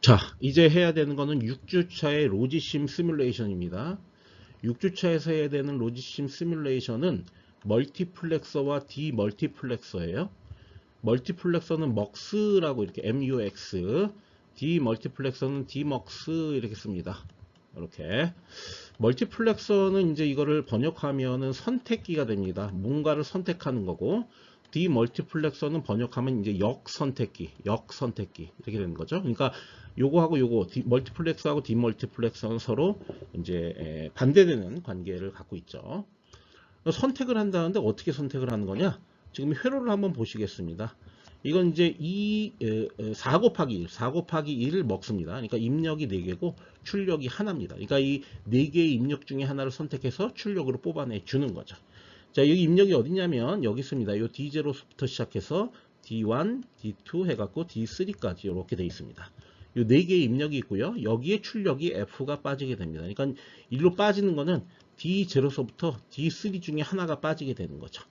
자, 이제 해야 되는 거는 6주차의 로지심 시뮬레이션입니다. 6주차에서 해야 되는 로지심 시뮬레이션은 멀티플렉서와 디멀티플렉서예요. 멀티플렉서는 MUX라고 이렇게 MUX, 디멀티플렉서는 DMUX 이렇게 씁니다. 이렇게. 멀티플렉서는 이제 이거를 번역하면은 선택기가 됩니다. 뭔가를 선택하는 거고, 디멀티플렉서는 번역하면 이제 역선택기 이렇게 되는 거죠. 그러니까 요거하고 요거 멀티플렉서하고 디멀티플렉서는 서로 이제 반대되는 관계를 갖고 있죠. 선택을 한다는데 어떻게 선택을 하는 거냐? 지금 회로를 한번 보시겠습니다. 이건 이제 4 곱하기 1을 먹습니다. 그러니까 입력이 4개고 출력이 하나입니다. 그러니까 이 4개의 입력 중에 하나를 선택해서 출력으로 뽑아내 주는 거죠. 자, 여기 입력이 어디냐면 여기 있습니다. 요 D0부터 시작해서 D1, D2 해갖고 D3까지 이렇게 되어 있습니다. 요 4개의 입력이 있고요. 여기에 출력이 F가 빠지게 됩니다. 그러니까 일로 빠지는 거는 D0서부터 D3 중에 하나가 빠지게 되는 거죠.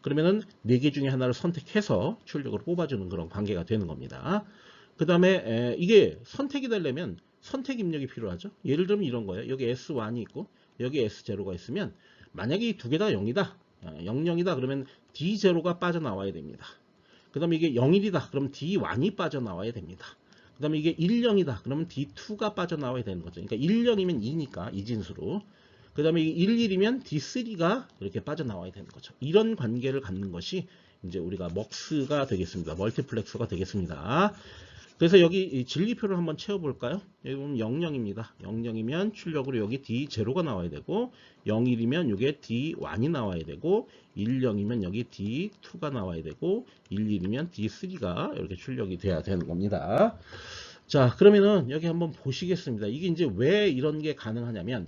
그러면은 4개 중에 하나를 선택해서 출력으로 뽑아주는 그런 관계가 되는 겁니다. 그 다음에 이게 선택이 되려면 선택 입력이 필요하죠. 예를 들면 이런 거예요. 여기 S1이 있고 여기 S0가 있으면 만약에 이 두 개 다 0이다. 00이다. 그러면 D0가 빠져나와야 됩니다. 그 다음에 이게 01이다. 그러면 D1이 빠져나와야 됩니다. 그 다음에 이게 10이다. 그러면 D2가 빠져나와야 되는 거죠. 그러니까 10이면 2니까 이진수로. 그 다음에 11이면 D3가 이렇게 빠져나와야 되는 거죠. 이런 관계를 갖는 것이 이제 우리가 MUX가 되겠습니다. 멀티플렉서가 되겠습니다. 그래서 여기 진리표를 한번 채워볼까요? 여기 보면 00입니다. 00이면 출력으로 여기 D0가 나와야 되고 01이면 이게 D1이 나와야 되고 10이면 여기 D2가 나와야 되고 11이면 D3가 이렇게 출력이 돼야 되는 겁니다. 자, 그러면은 여기 한번 보시겠습니다. 이게 이제 왜 이런 게 가능하냐면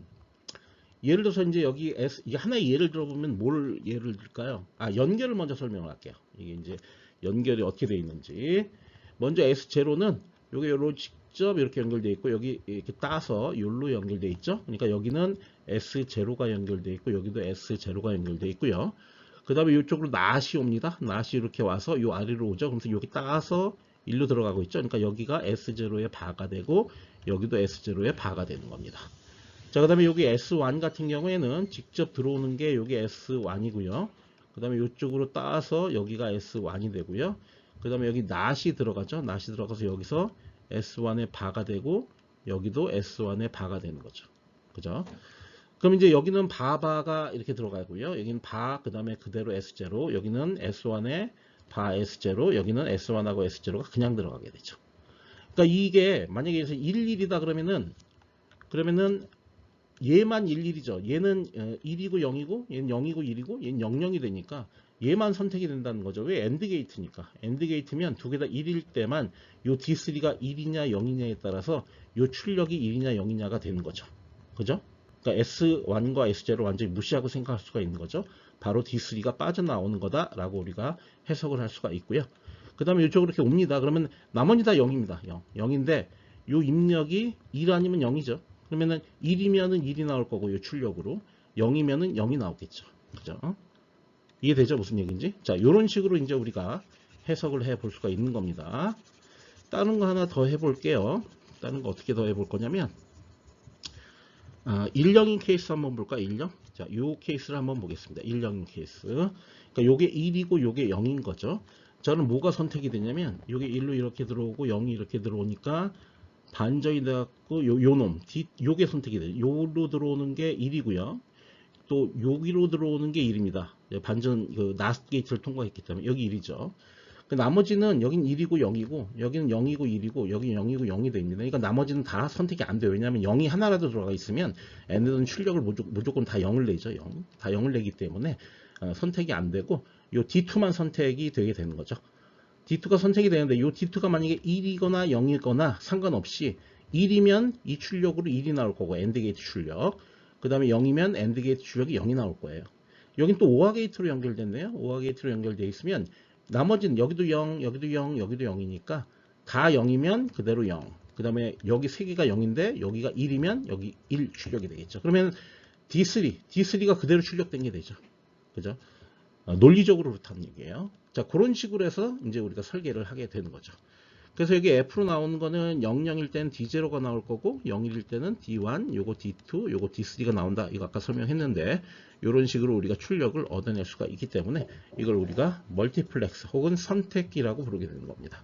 예를 들어서 이제 여기 이게 하나의 예를 들어보면 뭘 예를 들까요? 연결을 먼저 설명을 할게요. 이게 이제 연결이 어떻게 되어 있는지. 먼저 S0는 요로 직접 이렇게 연결되어 있고 여기 이렇게 따서 요로 연결되어 있죠. 그러니까 여기는 S0가 연결되어 있고 여기도 S0가 연결되어 있고요. 그 다음에 이쪽으로 낫이 옵니다. 낫이 이렇게 와서 요 아래로 오죠. 그래서 여기 따서 일로 들어가고 있죠. 그러니까 여기가 S0의 바가 되고 여기도 S0의 바가 되는 겁니다. 자, 그 다음에 여기 S1 같은 경우에는 직접 들어오는 게 여기 S1이고요. 그 다음에 이쪽으로 따서 여기가 S1이 되고요. 그 다음에 여기 낫이 들어가죠. 낫이 들어가서 여기서 S1의 바가 되고 여기도 S1의 바가 되는 거죠. 그죠? 그럼 이제 여기는 바가 이렇게 들어가고요. 여기는 바, 그 다음에 그대로 S0, 여기는 S1의 바 S0, 여기는 S1하고 S0가 그냥 들어가게 되죠. 그러니까 이게 만약에 여기서 11이다 그러면은 얘만 11이죠. 얘는 1이고 0이고 얘는 0이고 1이고 얘는 00이 되니까 얘만 선택이 된다는 거죠. 왜? 엔드 게이트니까. 엔드 게이트면 두 개 다 1일 때만 요 D3가 1이냐 0이냐에 따라서 요 출력이 1이냐 0이냐가 되는 거죠. 그죠? 그러니까 S1과 S0를 완전히 무시하고 생각할 수가 있는 거죠. 바로 D3가 빠져나오는 거다라고 우리가 해석을 할 수가 있고요. 그 다음에 이쪽으로 이렇게 옵니다. 그러면 나머지 다 0입니다. 0인데 요 입력이 1 아니면 0이죠. 그러면은 1이면은 1이 나올 거고 요 출력으로 0이면은 0이 나오겠죠. 그죠? 이해되죠? 무슨 얘기인지? 자, 요런 식으로 이제 우리가 해석을 해 볼 수가 있는 겁니다. 다른 거 하나 더 해볼게요. 다른 거 어떻게 더 해볼 거냐면 1형인 케이스 한번 볼까? 1형. 자, 요 케이스를 한번 보겠습니다. 1형인 케이스. 그러니까 요게 1이고 요게 0인 거죠. 저는 뭐가 선택이 되냐면 요게 1로 이렇게 들어오고 0이 이렇게 들어오니까 반전이 돼갖고 요놈 요게 선택이 돼요. 요로 들어오는 게 1이고요. 또 여기로 들어오는 게 1입니다. 반전 그 나스 게이트를 통과했기 때문에 여기 1이죠. 그 나머지는 여긴 1이고 0이고 여기는 0이고 1이고 여기 0이고 0이 됩니다. 그러니까 나머지는 다 선택이 안 돼요. 왜냐하면 0이 하나라도 들어가 있으면 얘네들은 출력을 무조건 다 0을 내죠. 0. 다 0을 내기 때문에 선택이 안 되고 요 D2만 선택이 되게 되는 거죠. D2가 선택이 되는데 이 D2가 만약에 1이거나 0이거나 상관없이 1이면 이 출력으로 1이 나올 거고 엔드 게이트 출력. 그 다음에 0이면 엔드 게이트 출력이 0이 나올 거예요. 여긴 또 OR 게이트로 연결됐네요. OR 게이트로 연결되어 있으면 나머지는 여기도 0, 여기도 0, 여기도 0이니까 다 0이면 그대로 0. 그 다음에 여기 3개가 0인데 여기가 1이면 여기 1 출력이 되겠죠. 그러면 D3가 그대로 출력된 게 되죠. 그죠? 논리적으로 그렇다는 얘기예요. 자, 그런 식으로 해서 이제 우리가 설계를 하게 되는 거죠. 그래서 여기 F로 나오는 거는 00일 때는 D0가 나올 거고 01일 때는 D1, 요거 D2, 요거 D3가 나온다. 이거 아까 설명했는데 이런 식으로 우리가 출력을 얻어낼 수가 있기 때문에 이걸 우리가 멀티플렉스 혹은 선택기라고 부르게 되는 겁니다.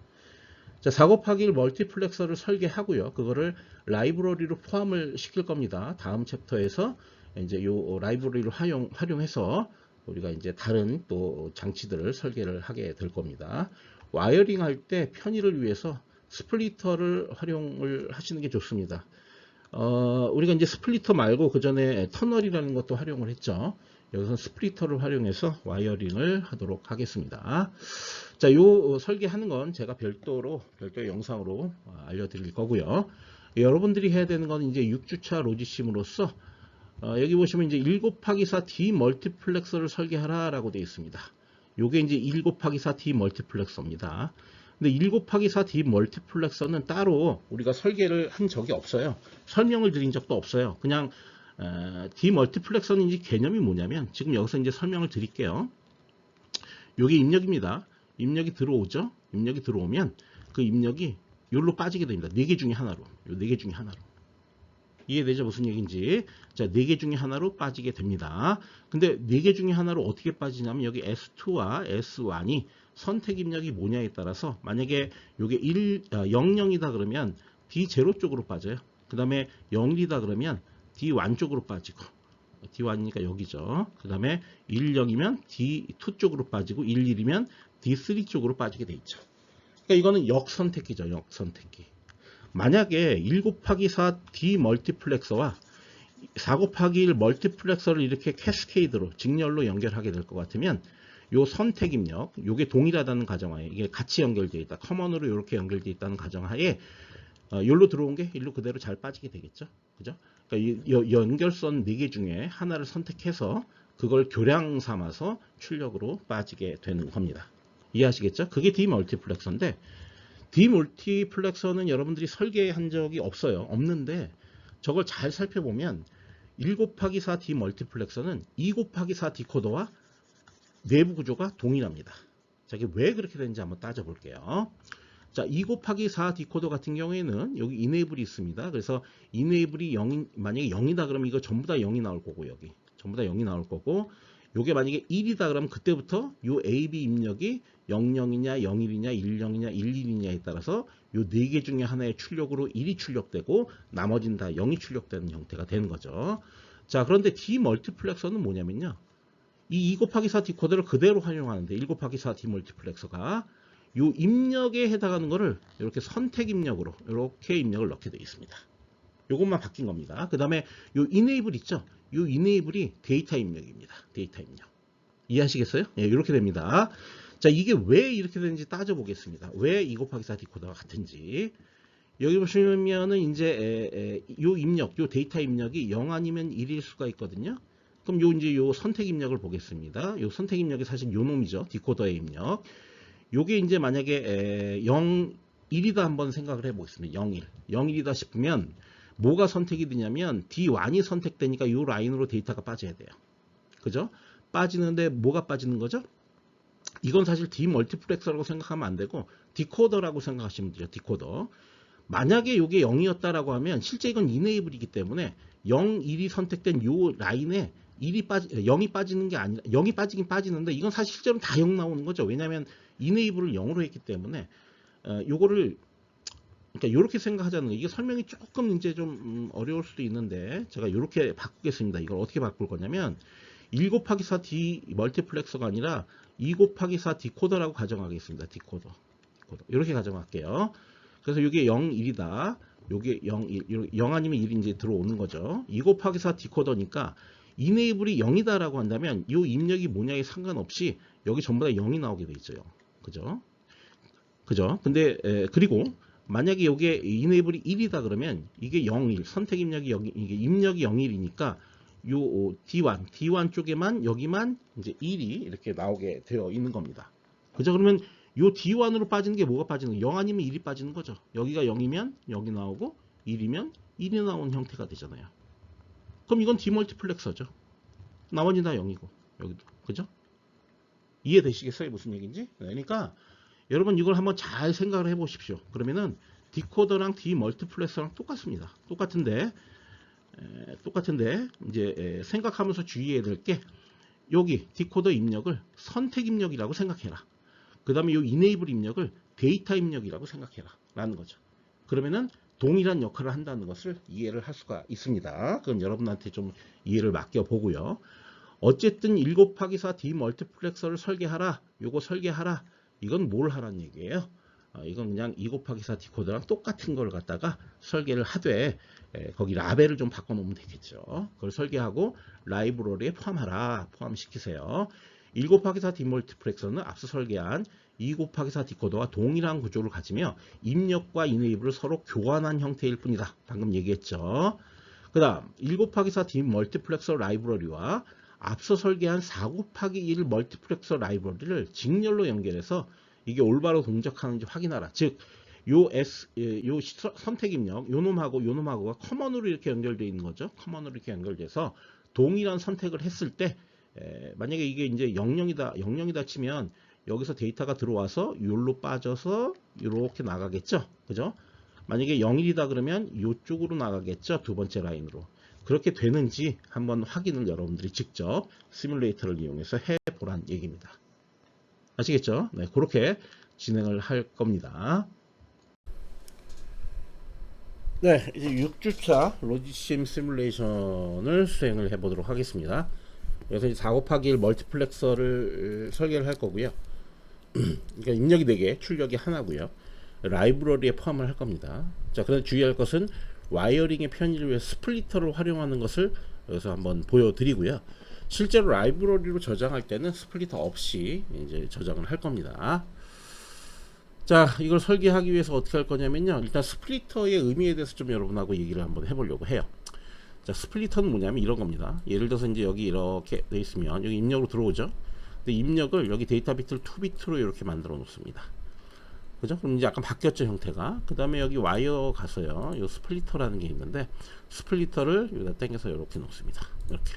자, 4 곱하기 1 멀티플렉서를 설계하고요. 그거를 라이브러리로 포함을 시킬 겁니다. 다음 챕터에서 이제 요 라이브러리를 활용해서 우리가 이제 다른 또 장치들을 설계를 하게 될 겁니다. 와이어링 할 때 편의를 위해서 스플리터를 활용을 하시는 게 좋습니다. 우리가 이제 스플리터 말고 그 전에 터널이라는 것도 활용을 했죠. 여기서 스플리터를 활용해서 와이어링을 하도록 하겠습니다. 자, 요 설계하는 건 제가 별도의 영상으로 알려드릴 거고요. 여러분들이 해야 되는 건 이제 6주차 로지심으로서 여기 보시면 이제 1 곱하기 4 D 멀티플렉서를 설계하라 라고 되어 있습니다. 요게 이제 1 곱하기 4 D 멀티플렉서입니다. 근데 1 곱하기 4 D 멀티플렉서는 따로 우리가 설계를 한 적이 없어요. 설명을 드린 적도 없어요. 그냥 D 멀티플렉서는 이제 개념이 뭐냐면 지금 여기서 이제 설명을 드릴게요. 요게 입력입니다. 입력이 들어오죠. 입력이 들어오면 그 입력이 요로 빠지게 됩니다. 4개 중에 하나로. 요 4개 중에 하나로. 이해되죠? 무슨 얘기인지. 자, 4개 중에 하나로 빠지게 됩니다. 근데 4개 중에 하나로 어떻게 빠지냐면 여기 S2와 S1이 선택 입력이 뭐냐에 따라서 만약에 요게 00이다 그러면 D0 쪽으로 빠져요. 그 다음에 01이다 그러면 D1 쪽으로 빠지고 D1이니까 여기죠. 그 다음에 10이면 D2 쪽으로 빠지고 11이면 D3 쪽으로 빠지게 돼 있죠. 그러니까 이거는 역선택기죠. 역선택기. 만약에 1 곱하기 4 D 멀티플렉서와 4 곱하기 1 멀티플렉서를 이렇게 캐스케이드로 직렬로 연결하게 될 것 같으면 요 선택 입력, 요게 동일하다는 가정하에 이게 같이 연결되어 있다. 커먼으로 이렇게 연결되어 있다는 가정하에 여기로 들어온 게 일로 그대로 잘 빠지게 되겠죠. 그죠? 그러니까 이 연결선 4개 중에 하나를 선택해서 그걸 교량 삼아서 출력으로 빠지게 되는 겁니다. 이해하시겠죠? 그게 D 멀티플렉서인데 D 멀티플렉서는 여러분들이 설계한 적이 없어요. 없는데 저걸 잘 살펴보면 1 곱하기 4 D 멀티플렉서는 2 곱하기 4 디코더와 내부 구조가 동일합니다. 자, 이게 왜 그렇게 되는지 한번 따져볼게요. 자, 2 곱하기 4 디코더 같은 경우에는 여기 이네이블이 있습니다. 그래서 이네이블이 0, 만약에 0이다 그러면 이거 전부 다 0이 나올 거고 여기 전부 다 0이 나올 거고 요게 만약에 1이다 그러면 그때부터 요 AB 입력이 00이냐 01이냐 10이냐 11이냐에 따라서 요 4개 중에 하나의 출력으로 1이 출력되고 나머지는 다 0이 출력되는 형태가 되는 거죠. 자, 그런데 D 멀티플렉서는 뭐냐면요. 이 2 곱하기 4 디코더를 그대로 활용하는데 1 곱하기 4 D 멀티플렉서가 요 입력에 해당하는 거를 이렇게 선택 입력으로 이렇게 입력을 넣게 되어 있습니다. 요것만 바뀐 겁니다. 그 다음에 요 이네이블 있죠? 요 이네이블이 데이터 입력입니다. 데이터 입력. 이해하시겠어요? 예, 이렇게 됩니다. 자, 이게 왜 이렇게 되는지 따져보겠습니다. 왜 2 곱하기 4 디코더가 같은지. 여기 보시면은 이제 요 입력, 요 데이터 입력이 0 아니면 1일 수가 있거든요. 그럼 요 이제 요 선택 입력을 보겠습니다. 요 선택 입력이 사실 요 놈이죠. 디코더의 입력. 요게 이제 만약에 0, 1이다 한번 생각을 해보겠습니다. 0, 1. 0, 1이다 싶으면 뭐가 선택이 되냐면 D1이 선택되니까 이 라인으로 데이터가 빠져야 돼요. 그죠? 빠지는데 뭐가 빠지는 거죠? 이건 사실 D 멀티플렉서라고 생각하면 안 되고 디코더라고 생각하시면 돼요. 디코더. 만약에 이게 0이었다라고 하면 실제 이건 이네이블이기 때문에 0, 1이 선택된 이 라인에 0이 빠지는 게 아니라 0이 빠지긴 빠지는데 이건 사실 실제로는 다 0 나오는 거죠. 왜냐하면 이네이블을 0으로 했기 때문에 요거를 그러니까 이렇게 생각하자는 거예요. 이게 설명이 조금 이제 좀 어려울 수도 있는데 제가 이렇게 바꾸겠습니다. 이걸 어떻게 바꿀 거냐면 1 곱하기 4 D 멀티플렉서가 아니라 2 곱하기 4 디코더라고 가정하겠습니다. 디코더. 이렇게 가정할게요. 그래서 이게 0, 1이다. 요게 0, 1, 0 아니면 1이 이제 들어오는 거죠. 2 곱하기 4 디코더니까 이네이블이 0이다라고 한다면 이 입력이 뭐냐에 상관없이 여기 전부 다 0이 나오게 돼 있어요. 그죠? 그죠? 근데 그리고 만약에 여기에 이네이블이 1이다 그러면 이게 0, 1 선택 입력이 0, 이게 입력이 0, 1이니까 요 D1 쪽에만 여기만 이제 1이 이렇게 나오게 되어 있는 겁니다. 그죠? 그러면 요 D1으로 빠지는 게 뭐가 빠지는 거예요? 0 아니면 1이 빠지는 거죠. 여기가 0이면 여기 나오고 1이면 1이 나오는 형태가 되잖아요. 그럼 이건 디멀티플렉서죠. 나머지는 다 0이고 여기도. 그죠? 이해되시겠어요? 무슨 얘기인지? 그러니까 여러분 이걸 한번 잘 생각을 해 보십시오. 그러면은 디코더랑 디멀티플렉서랑 똑같습니다. 똑같은데 이제 생각하면서 주의해야 될 게 여기 디코더 입력을 선택 입력이라고 생각해라. 그 다음에 이 이네이블 입력을 데이터 입력이라고 생각해라 라는 거죠. 그러면은 동일한 역할을 한다는 것을 이해를 할 수가 있습니다. 그럼 여러분한테 좀 이해를 맡겨 보고요. 어쨌든 1 곱하기 4 디멀티플렉서를 설계하라. 요거 설계하라. 이건 뭘 하라는 얘기예요? 이건 그냥 2 곱하기 4 디코더랑 똑같은 걸 갖다가 설계를 하되 거기 라벨을 좀 바꿔놓으면 되겠죠. 그걸 설계하고 라이브러리에 포함시키세요. 1 곱하기 4 디멀티플렉서는 앞서 설계한 2 곱하기 4 디코더와 동일한 구조를 가지며 입력과 이네이블을 서로 교환한 형태일 뿐이다. 방금 얘기했죠. 그 다음 1 곱하기 4 디멀티플렉서 라이브러리와 앞서 설계한 4 곱하기 1 멀티플렉서 라이브러리를 직렬로 연결해서 이게 올바로 동작하는지 확인하라. 즉, 요 선택 입력, 요놈하고가 커먼으로 이렇게 연결되어 있는 거죠. 커먼으로 이렇게 연결돼서 동일한 선택을 했을 때, 만약에 이게 이제 00이다 치면 여기서 데이터가 들어와서 요로 빠져서 이렇게 나가겠죠. 그죠? 만약에 01이다 그러면 이쪽으로 나가겠죠. 두 번째 라인으로. 그렇게 되는지 한번 확인을 여러분들이 직접 시뮬레이터를 이용해서 해보란 얘기입니다. 아시겠죠? 네, 그렇게 진행을 할 겁니다. 네, 이제 6주차 로지심 시뮬레이션을 수행을 해보도록 하겠습니다. 그래서 이제 4 곱하기 1 멀티플렉서를 설계를 할 거고요. 그러니까 입력이 4개, 출력이 하나고요. 라이브러리에 포함을 할 겁니다. 자, 그런데 주의할 것은 와이어링의 편의를 위해 스플리터를 활용하는 것을 여기서 한번 보여드리고요. 실제로 라이브러리로 저장할 때는 스플리터 없이 이제 저장을 할 겁니다. 자, 이걸 설계하기 위해서 어떻게 할 거냐면요. 일단 스플리터의 의미에 대해서 좀 여러분하고 얘기를 한번 해보려고 해요. 자, 스플리터는 뭐냐면 이런 겁니다. 예를 들어서 이제 여기 이렇게 돼 있으면 여기 입력으로 들어오죠. 근데 입력을 여기 데이터 비트를 2비트로 이렇게 만들어 놓습니다. 그죠? 그럼 이제 약간 바뀌었죠, 형태가. 그 다음에 여기 와이어 가서요. 이 스플리터라는 게 있는데 스플리터를 여기다 당겨서 이렇게 놓습니다. 이렇게.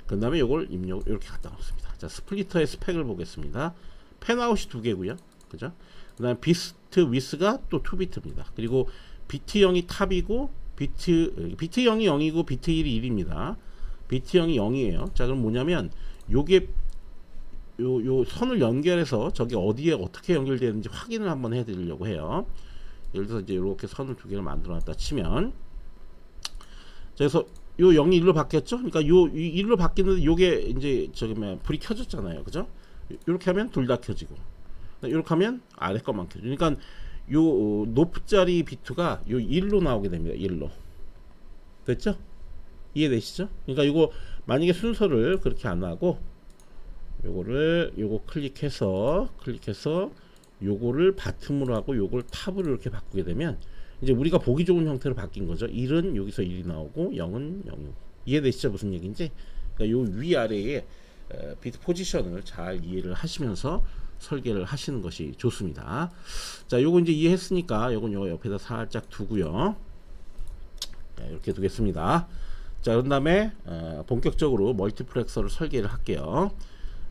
그 다음에 이걸 입력 이렇게 갖다 놓습니다. 자, 스플리터의 스펙을 보겠습니다. 펜아웃이 2개고요. 그죠? 그 다음에 비트 위스가 또 2비트입니다. 그리고 비트 0이 탑이고 비트 0이 0이고 비트 1이 1입니다. 비트 0이 0이에요. 자, 그럼 뭐냐면 요게 요 선을 연결해서 저게 어디에 어떻게 연결되는지 확인을 한번 해드리려고 해요. 예를 들어서 이제 이렇게 선을 2개를 만들어 놨다 치면, 그래서 요 0이 1로 바뀌었죠? 그러니까 요 1로 바뀌는데 요게 이제 저기 불이 켜졌잖아요. 그죠? 이렇게 하면 둘 다 켜지고, 이렇게 하면 아래 것만 켜져. 그러니까 요 높자리 비트가 요 1로 나오게 됩니다. 1로. 됐죠? 이해되시죠? 그러니까 이거 만약에 순서를 그렇게 안 하고 요거 클릭해서 요거를 바텀으로 하고 요걸 탑으로 이렇게 바꾸게 되면 이제 우리가 보기 좋은 형태로 바뀐 거죠. 1은 여기서 1이 나오고 0은 0이고. 이해되시죠? 무슨 얘기인지? 그러니까 요 위아래에 비트 포지션을 잘 이해를 하시면서 설계를 하시는 것이 좋습니다. 자, 요거 이제 이해했으니까 요건 요 옆에다 살짝 두고요. 자, 이렇게 두겠습니다. 자, 그런 다음에 본격적으로 멀티플렉서를 설계를 할게요.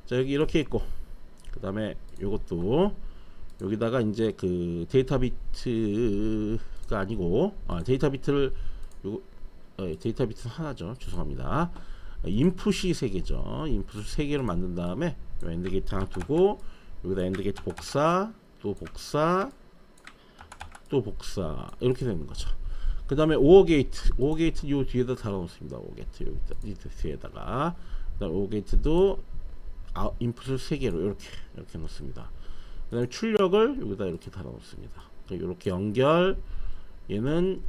자, 여기 이렇게 있고, 그 다음에 요것도 여기다가 이제 그 데이터 비트가 아니고 데이터 비트를 데이터 비트는 하나죠. 죄송합니다. 인풋이 3개죠. 인풋을 3개를 만든 다음에 요 엔드 게이트 하나 두고 여기다 엔드 게이트 복사, 또 복사, 또 복사 이렇게 되는 거죠. 그 다음에 오어 게이트 요 뒤에다 달아놓습니다. 오어 게이트 여기 뒤에다가, 그다음 오어 게이트도 인풋을 3개로 이렇게 놓습니다. 그 다음에 출력을 여기다 이렇게 달아놓습니다. 이렇게 연결, 얘는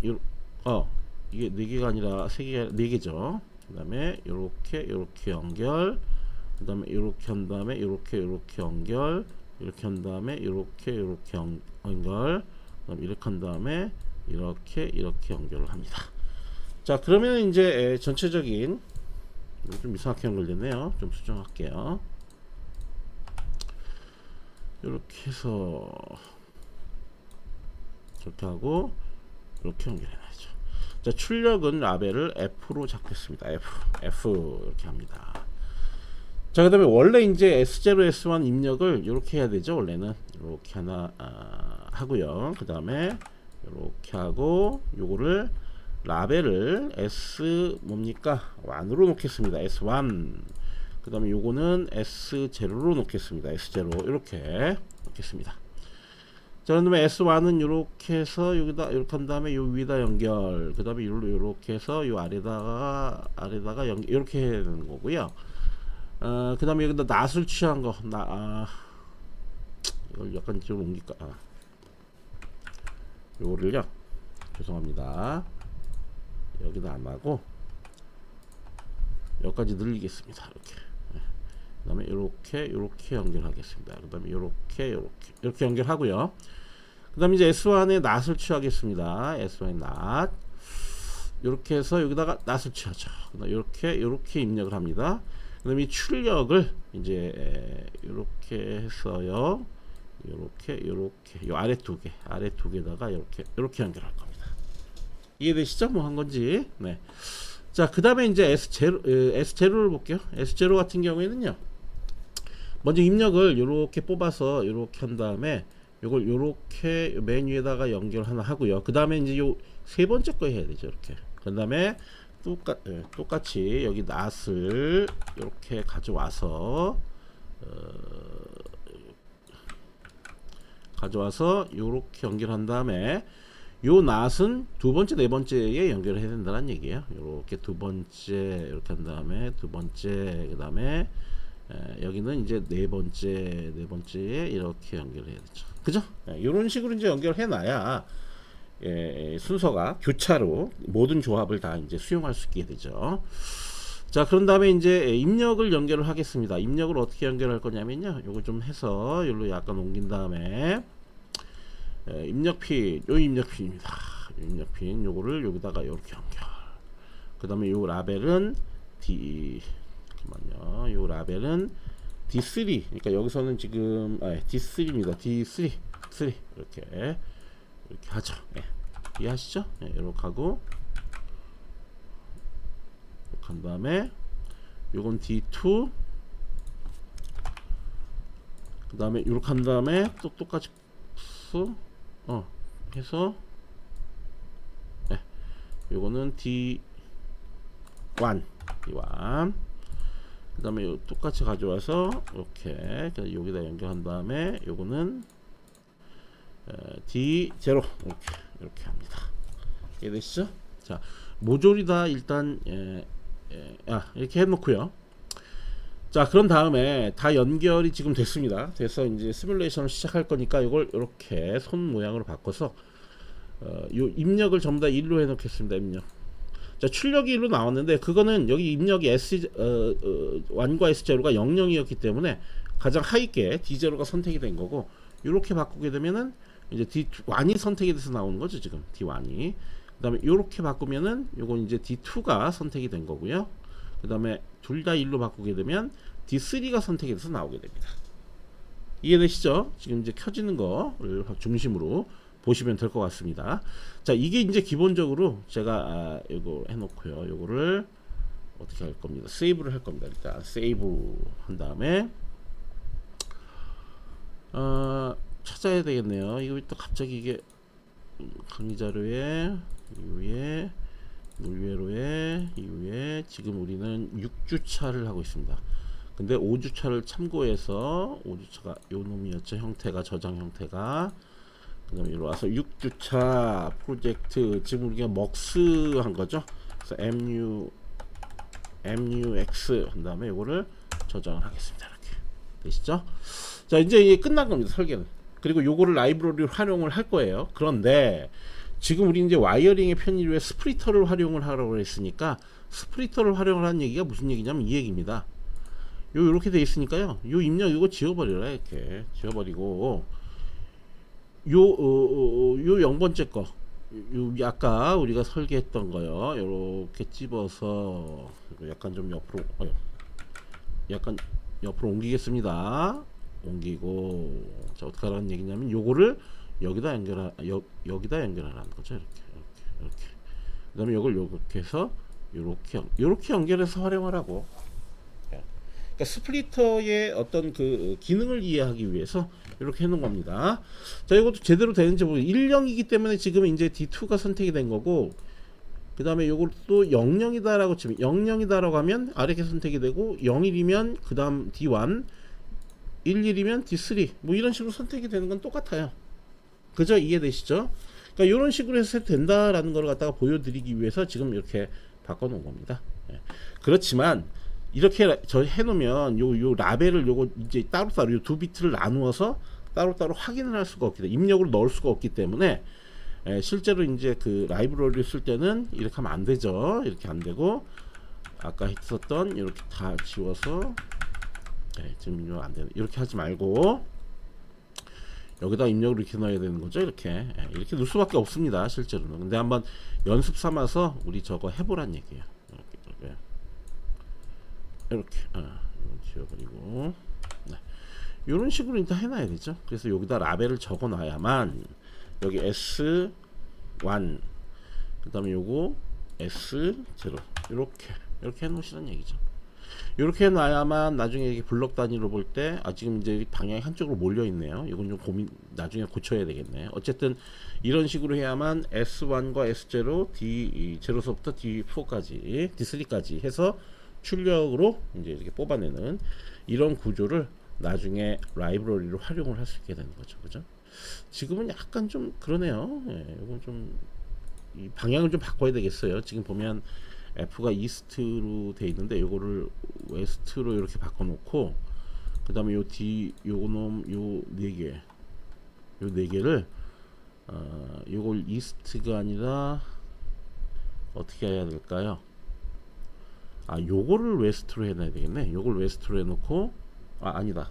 이게 4개가 아니라 3개가 4개죠. 그 다음에 이렇게 연결, 그 다음에 이렇게 한 다음에 이렇게 연결, 이렇게 한 다음에 이렇게 연결, 그다음 이렇게 한 다음에 이렇게 연결을 합니다. 자, 그러면 이제 전체적인, 좀 이상하게 연결됐네요. 좀 수정할게요. 이렇게 해서 이렇게 하고 이렇게 연결해놔야죠. 자, 출력은 라벨을 F로 잡겠습니다. F 이렇게 합니다. 자, 그 다음에 원래 이제 S0, S1 입력을 이렇게 해야 되죠. 원래는 이렇게 하나 하고요. 그 다음에 이렇게 하고 요거를 라벨을 S 뭡니까? 1으로 놓겠습니다. S1. 그 다음에 요거는 S0로 놓겠습니다. S0 이렇게 놓겠습니다. 자, 그 다음에 S1은 이렇게 해서 여기다 이렇게 한 다음에 요 위에다 연결, 그 다음에 이렇게 해서 요 아래다가 연결, 이렇게 해야 되는 거고요. 그 다음에 여기다 낫을 취한 거, 이걸 약간 좀 옮길까? 요거를요, 죄송합니다. 여기다 안 하고 여기까지 늘리겠습니다. 이렇게. 그 다음에 이렇게 연결하겠습니다. 그 다음에 이렇게 연결하고요. 그 다음에 이제 S1에 낫을 취하겠습니다. S1에 낫. 이렇게 해서 여기다가 낫을 취하죠. 이렇게 입력을 합니다. 그 다음에 이 출력을 이제 이렇게 해서요. 이렇게 요 아래 두 개다가 이렇게 연결할 겁니다. 이해되시죠? 뭐 한 건지. 네. 자, 그 다음에 이제 S0를 볼게요. S0 같은 경우에는요, 먼저 입력을 이렇게 뽑아서 이렇게 한 다음에 요걸 이렇게 맨 위에다가 연결 하나 하고요. 그 다음에 이제 요 세 번째 거 해야 되죠. 이렇게. 그 다음에 똑같이 여기 낫을 이렇게 가져와서 이렇게 연결한 다음에 요 낫은 두 번째, 네 번째에 연결을 해야 된다는 얘기예요. 이렇게 두 번째 이렇게 한 다음에 두 번째, 그 다음에 여기는 이제 네 번째에 이렇게 연결해야 되죠. 그죠? 이런 식으로 이제 연결해 놔야 순서가 교차로 모든 조합을 다 이제 수용할 수 있게 되죠. 자, 그런 다음에 이제 입력을 연결을 하겠습니다. 입력을 어떻게 연결할 거냐면요, 요거 좀 해서 여기로 약간 옮긴 다음에 입력핀, 요 입력핀입니다. 입력핀 요거를 여기다가 이렇게 연결. 그 다음에 요 라벨은 잠깐만요. 요 라벨은 D3. 그러니까 여기서는 지금 D3입니다. D3 이렇게 하죠. 이해하시죠? 이렇게 하고 이렇게 한 다음에 요건 D2. 그 다음에 이렇게 한 다음에 또 똑같이 해서 요거는 D1. 그 다음에 똑같이 가져와서 이렇게 여기다 연결한 다음에 요거는 D0 이렇게 합니다. 이해되시죠? 자, 모조리 다 일단 이렇게 해놓고요. 자, 그런 다음에 다 연결이 지금 됐습니다. 돼서 이제 시뮬레이션을 시작할 거니까 이걸 이렇게 손 모양으로 바꿔서 요 입력을 전부 다 1로 해놓겠습니다. 입력. 자, 출력이 1로 나왔는데 그거는 여기 입력이 S1과 S0가 00이었기 때문에 가장 하위께 D0가 선택이 된 거고, 이렇게 바꾸게 되면은 이제 D1이 선택이 돼서 나오는 거죠. 지금 D1이. 그 다음에 이렇게 바꾸면은 요건 이제 D2가 선택이 된 거고요. 그 다음에 둘 다 1로 바꾸게 되면 D3가 선택이 돼서 나오게 됩니다. 이해되시죠? 지금 이제 켜지는 거를 중심으로 보시면 될 것 같습니다. 자, 이게 이제 기본적으로 제가 이거 해놓고요. 요거를 어떻게 할 겁니다. 세이브를 할 겁니다. 일단 세이브 한 다음에 찾아야 되겠네요. 이거 또 갑자기 이게 강의 자료에 이후에 물회로에 이후에 지금 우리는 6주차를 하고 있습니다. 근데 5주차를 참고해서 5주차가 요 놈이었죠. 형태가, 저장 형태가. 그 다음에 이리 와서 6주차 프로젝트, 지금 우리가 먹스 한 거죠. 그래서 MUX 한 다음에 요거를 저장을 하겠습니다. 이렇게 되시죠? 자, 이제 이게 끝난 겁니다. 설계는. 그리고 요거를 라이브러리로 활용을 할 거예요. 그런데 지금 우리 이제 와이어링의 편의를 위해 스프리터를 활용을 하라고 했으니까, 스프리터를 활용을 하는 얘기가 무슨 얘기냐면 이 얘기입니다. 요렇게 돼 있으니까요. 요 입력 이거 지워버리라. 이렇게 지워버리고 요 0번째 거, 요 아까 우리가 설계했던 거요. 요렇게 집어서 약간 좀 옆으로 약간 옆으로 옮기겠습니다. 옮기고, 자, 어떻게 하라는 얘기냐면 요거를 여기다 여기다 연결하라는 거죠. 이렇게. 그다음에 요걸 이렇게 해서 요렇게 연결해서 활용하라고. 그러니까 스플리터의 어떤 그 기능을 이해하기 위해서 이렇게 해놓은 겁니다. 자, 이것도 제대로 되는지 모르겠어요. 10이기 때문에 지금 이제 D2가 선택이 된 거고, 그 다음에 요것도 00이다라고 치면 00이다라고 하면 아래게 선택이 되고, 01이면 그 다음 D1, 11이면 D3 뭐 이런 식으로 선택이 되는 건 똑같아요. 그죠? 이해되시죠? 그러니까 이런 식으로 해서 된다라는 걸 갖다가 보여드리기 위해서 지금 이렇게 바꿔놓은 겁니다. 예. 그렇지만 이렇게 저 해놓으면 요 라벨을 요거 이제 따로따로 요 두 비트를 나누어서 따로따로 확인을 할 수가 없기 때문에, 입력으로 넣을 수가 없기 때문에, 예, 실제로 이제 그 라이브러리를 쓸 때는 이렇게 하면 안 되죠. 이렇게 안 되고, 아까 했었던 이렇게 다 지워서, 예, 지금 입력 안 되는, 이렇게 하지 말고 여기다 입력을 이렇게 넣어야 되는 거죠. 이렇게, 예, 이렇게 넣을 수밖에 없습니다, 실제로는. 근데 한번 연습 삼아서 우리 저거 해보란 얘기예요. 이렇게 지워버리고, 네. 이런 식으로 일단 해놔야 되죠. 그래서 여기다 라벨을 적어 놔야만 여기 S1, 그 다음에 요거 S0 이렇게 해놓으시는 얘기죠. 이렇게 해놔야만 나중에 이게 블럭 단위로 볼 때, 지금 이제 방향이 한쪽으로 몰려 있네요. 이건 좀 나중에 고쳐야 되겠네요. 어쨌든 이런 식으로 해야만 S1과 S0, D0서부터 D4까지, D3까지 해서 출력으로 이제 이렇게 뽑아내는 이런 구조를 나중에 라이브러리로 활용을 할 수 있게 되는 거죠. 그죠? 지금은 약간 좀 그러네요. 예, 이건 좀 이 방향을 좀 바꿔야 되겠어요. 지금 보면 F가 이스트로 돼 있는데 요거를 웨스트로 이렇게 바꿔 놓고, 그 다음에 요 D 요놈 요 네 개를 요걸 이스트가 아니라 어떻게 해야 될까요? 요거를 웨스트로 해놔야 되겠네. 요걸 웨스트로 해놓고, 아니다.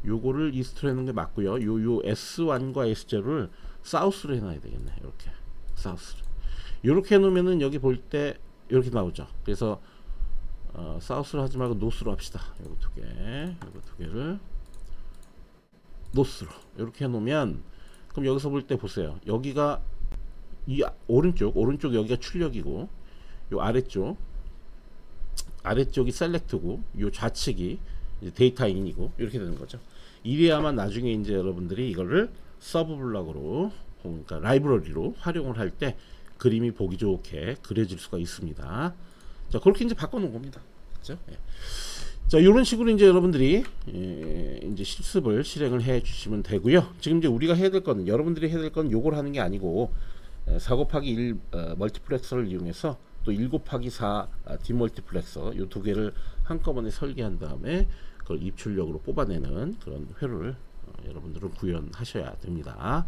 요거를 이스트로 해놓은 게 맞고요. 요 S1과 S0를 사우스로 해놔야 되겠네. 이렇게 사우스로. 이렇게 해놓으면은 여기 볼 때 이렇게 나오죠. 그래서 사우스로 하지 말고 노스로 합시다. 요거 두 개를 노스로 이렇게 해놓으면, 그럼 여기서 볼 때 보세요. 여기가 이 오른쪽 여기가 출력이고, 요 아래쪽이 셀렉트고, 요 좌측이 이제 데이터인이고, 이렇게 되는 거죠. 이래야만 나중에 이제 여러분들이 이거를 서브 블럭으로, 그러니까 라이브러리로 활용을 할 때 그림이 보기 좋게 그려질 수가 있습니다. 자, 그렇게 이제 바꿔놓은 겁니다. 그렇죠? 예. 자, 이런 식으로 이제 여러분들이 이제 실습을 실행을 해 주시면 되고요. 지금 이제 우리가 해야 될 거는, 여러분들이 해야 될 건 요걸 하는 게 아니고, 4 곱하기 1 멀티플렉서를 이용해서 또 1 곱하기 4 디멀티플렉서 요 두 개를 한꺼번에 설계한 다음에 그걸 입출력으로 뽑아내는 그런 회로를 여러분들은 구현하셔야 됩니다.